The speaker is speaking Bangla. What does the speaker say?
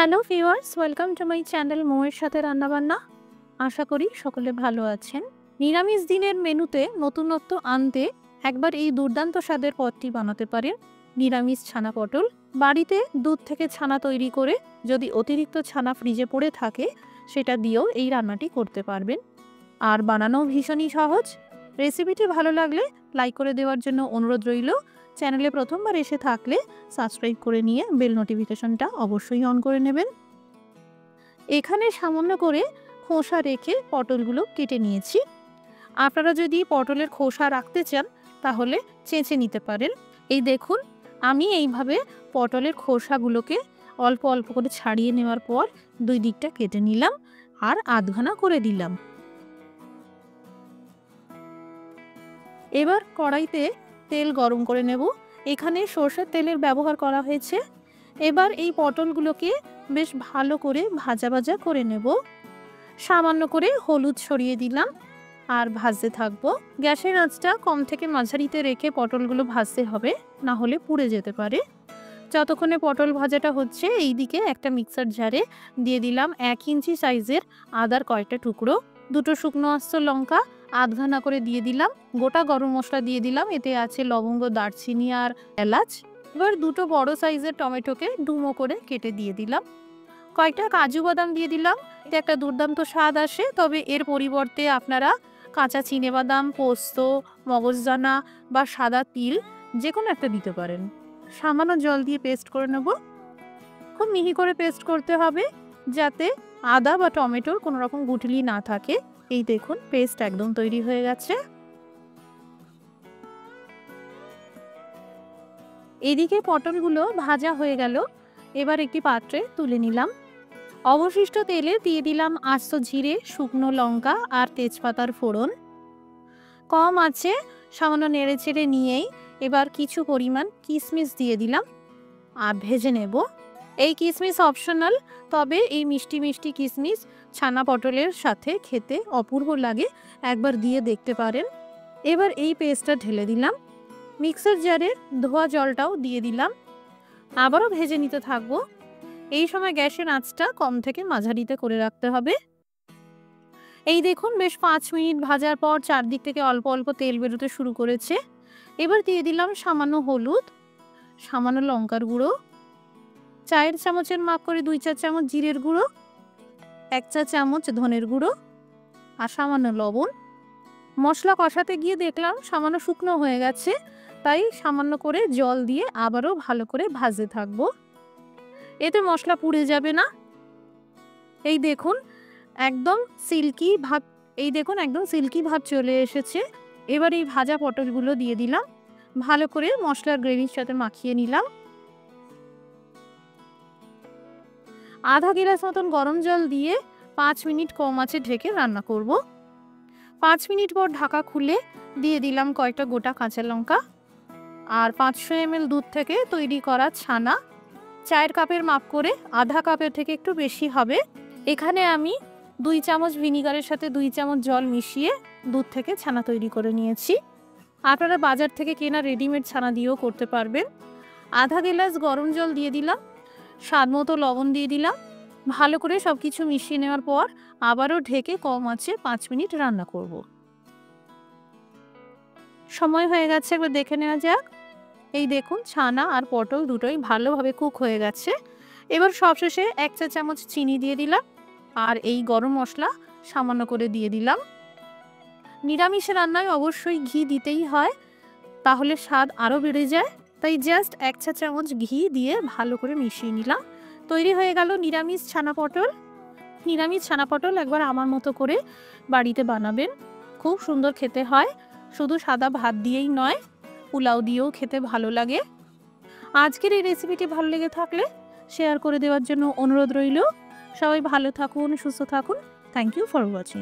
Hello viewers, welcome to my channel মৌয়ের সাথে রান্নাবান্না। আশা করি সকলে ভালো আছেন। নিরামিষ দিনের মেনুতে নতুনত্ব আনতে একবার এই দুর্দান্ত স্বাদের পদটি বানাতে পারেন, নিরামিষ ছানা পটল। বাড়িতে দুধ থেকে ছানা তৈরি করে যদি অতিরিক্ত ছানা ফ্রিজে পড়ে থাকে সেটা দিয়েও এই রান্নাটি করতে পারবেন, আর বানানো ভীষণই সহজ। রেসিপিটি ভালো লাগলে লাইক করে দেওয়ার জন্য অনুরোধ রইল। চ্যানেলে প্রথমবার এসে থাকলে সাবস্ক্রাইব করে নিয়ে বেল নোটিফিকেশনটা অবশ্যই অন করে নেবেন। এখানে সামান্য করে খোসা রেখে পটলগুলো কেটে নিয়েছি। আপনারা যদি পটলের খোসা রাখতে চান তাহলে চেঁচে নিতে পারেন। এই দেখুন, আমি এইভাবে পটলের খোসাগুলোকে অল্প অল্প করে ছাড়িয়ে নেওয়ার পর দুই দিকটা কেটে নিলাম আর আধখানা করে দিলাম। এবার কড়াইতে তেল গরম করে নেব। এখানে সরষের তেলের ব্যবহার করা হয়েছে। এবার এই পটলগুলোকে বেশ ভালো করে ভাজা ভাজা করে নেব। সামান্য করে হলুদ ছড়িয়ে দিলাম আর ভাজতে থাকবো। গ্যাসের আঁচটা কম থেকে মাঝারিতে রেখে পটলগুলো ভাজতে হবে, না হলে পুড়ে যেতে পারে। যতক্ষণে পটল ভাজাটা হচ্ছে, এইদিকে একটা মিক্সার জারে দিয়ে দিলাম 1 ইঞ্চি সাইজের আদার কয়েকটা টুকরো, দুটো শুকনো আস্ত লঙ্কা আধখানা করে দিয়ে দিলাম, গোটা গরম মশলা দিয়ে দিলাম, এতে আছে লবঙ্গ, দারচিনি আর এলাচ। এবার দুটো বড় সাইজের টমেটোকে ডুমো করে কেটে দিয়ে দিলাম, কয়েকটা কাজু বাদাম দিয়ে দিলাম। এতে একটা দুর্দান্ত স্বাদ আসে, তবে এর পরিবর্তে আপনারা কাঁচা চিনেবাদাম, পোস্ত, মগজদানা বা সাদা তিল যে কোনো একটা দিতে পারেন। সামান্য জল দিয়ে পেস্ট করে নেব। খুব মিহি করে পেস্ট করতে হবে যাতে আদা বা টমেটোর কোনো রকম গুটলি না থাকে। এই দেখুন, পেস্ট একদম তৈরি হয়ে গেছে। এদিকে পটলগুলো ভাজা হয়ে গেল। এবার একটি পাত্রে তুলে নিলাম। অবশিষ্ট তেলে দিয়ে দিলাম আস্ত জিরে, শুকনো লঙ্কা আর তেজপাতার ফোড়ন। কম আছে সামান্য নেড়ে চেড়ে নিয়েই এবার কিছু পরিমাণ কিশমিশ দিয়ে দিলাম আর ভেজে নেব। এই কিশমিশ অপশনাল, তবে এই মিষ্টি মিষ্টি কিশমিশ ছানা পটলের সাথে খেতে অপূর্ব লাগে, একবার দিয়ে দেখতে পারেন। এবার এই পেস্টটা ঢেলে দিলাম। মিক্সার জারের ধোয়া জলটাও দিয়ে দিলাম, আবারও ভেজে নিতে থাকবো। এই সময় গ্যাসের আঁচটা কম থেকে মাঝারিতে করে রাখতে হবে। এই দেখুন, বেশ 5 মিনিট ভাজার পর চারদিক থেকে অল্প অল্প তেল বেরোতে শুরু করেছে। এবার দিয়ে দিলাম সামান্য হলুদ, সামান্য লঙ্কার গুঁড়ো, 4 চামচের মাপ করে 2-4 চামচ জিরের গুঁড়ো, 1 চা চামচ ধনের গুঁড়ো আর সামান্য লবণ। মশলা কষাতে গিয়ে দেখলাম সামান্য শুকনো হয়ে গেছে, তাই সামান্য করে জল দিয়ে আবারও ভালো করে ভাজতে থাকবো। এতে মশলা পুড়ে যাবে না। এই দেখুন একদম সিল্কি ভাব চলে এসেছে। এবার এই ভাজা পটলগুলো দিয়ে দিলাম, ভালো করে মশলার গ্রেভির সাথে মাখিয়ে নিলাম। আধা গ্লাস মতন গরম জল দিয়ে 5 মিনিট কম আঁচে ঢেকে রান্না করব। 5 মিনিট পর ঢাকা খুলে দিয়ে দিলাম কয়েকটা গোটা কাঁচা লঙ্কা আর 500 ml দুধ থেকে তৈরি করা ছানা। 4 কাপের মাপ করে আধা কাপের থেকে একটু বেশি হবে। এখানে আমি 2 চামচ ভিনিগারের সাথে 2 চামচ জল মিশিয়ে দুধ থেকে ছানা তৈরি করে নিয়েছি। আপনারা বাজার থেকে কেনা রেডিমেড ছানা দিয়েও করতে পারবেন। আধা গ্লাস গরম জল দিয়ে দিলাম, স্বাদ মতো লবণ দিয়ে দিলাম। ভালো করে সব কিছু মিশিয়ে নেওয়ার পর আবারও ঢেকে কম আঁচে 5 মিনিট রান্না করব। সময় হয়ে গেছে, একবার দেখে নেওয়া যাক। এই দেখুন, ছানা আর পটল দুটোই ভালোভাবে কুক হয়ে গেছে। এবার সবশেষে 1 চা চামচ চিনি দিয়ে দিলাম আর এই গরম মশলা সামান্য করে দিয়ে দিলাম। নিরামিষ রান্নায় অবশ্যই ঘি দিতেই হয়, তাহলে স্বাদ আরও বেড়ে যায়, তাই জাস্ট 1 চা চামচ ঘি দিয়ে ভালো করে মিশিয়ে নিলাম। তৈরি হয়ে গেল নিরামিষ ছানা পটল। নিরামিষ ছানা পটল একবার আমার মতো করে বাড়িতে বানাবেন, খুব সুন্দর খেতে হয়। শুধু সাদা ভাত দিয়েই নয়, পোলাও দিয়েও খেতে ভালো লাগে। আজকের এই রেসিপিটি ভালো লেগে থাকলে শেয়ার করে দেওয়ার জন্য অনুরোধ রইল। সবাই ভালো থাকুন, সুস্থ থাকুন। Thank you for watching.